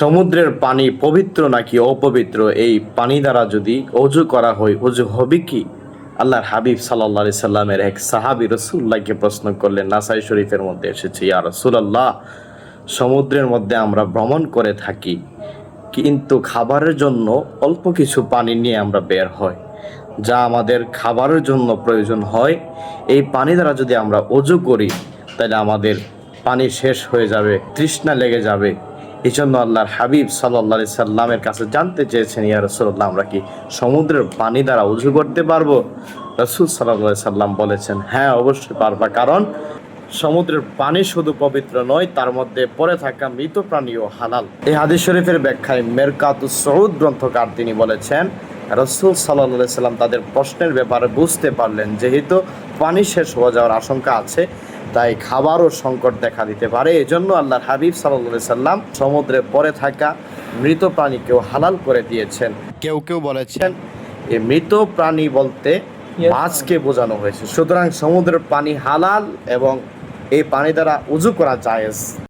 সমুদ্রের পানি পবিত্র নাকি অপবিত্র? এই পানি দ্বারা যদি অজু করা হয়, অজু হবে কি? আল্লাহর হাবিব সাল্লাল্লাহু আলাইহি সাল্লামের এক সাহাবী রাসূলুল্লাহকে প্রশ্ন করলেন, নাসাই শরীফের মধ্যে এসেছে, ইয়া রাসূলুল্লাহ, সমুদ্রের মধ্যে আমরা ভ্রমণ করে থাকি, কিন্তু খাবারের জন্য অল্প কিছু পানি নিয়ে আমরা বের হই, যা আমাদের খাবারের জন্য প্রয়োজন হয়। এই পানি দ্বারা যদি আমরা অজু করি, তাহলে আমাদের পানি শেষ হয়ে যাবে, তৃষ্ণা লেগে যাবে। এই জন্য আল্লাহর হাবিব সাল্লাল্লাহু আলাইহি সাল্লামের কাছে জানতে চেয়েছেন, ইয়া রাসূলুল্লাহ, আমরা কি সমুদ্রের পানি দ্বারা অজু করতে পারবো? রাসূল সাল্লাল্লাহু আলাইহি সাল্লাম বলেছেন, হ্যাঁ, অবশ্যই পারবা, কারণ সমুদ্রের পানি শুধু পবিত্র নয়, তার মধ্যে পড়ে থাকা মৃত প্রাণীও হালাল। এই হাদিস শরীফের ব্যাখ্যায় মেরকাতুস সউদ গ্রন্থকার তিনি বলেছেন, রাসূল সাল্লাল্লাহু আলাইহি সাল্লাম তাদের প্রশ্নের ব্যাপারে বুঝতে পারলেন, যেহেতু পানি শেষ হয়ে যাওয়ার আশঙ্কা আছে, তাই খাবারও সংকট দেখা দিতে পারে। এজন্য আল্লাহর হাবিব সাল্লাল্লাহু আলাইহি সাল্লাম সমুদ্রে পড়ে থাকা মৃত প্রাণীকেও হালাল করে দিয়েছেন। কেউ কেউ বলেছেন এই মৃত প্রাণী বলতে মাছকে বোঝানো হয়েছে। সুতরাং সমুদ্রের পানি হালাল এবং এই পানি দ্বারা উযু করা জায়েজ।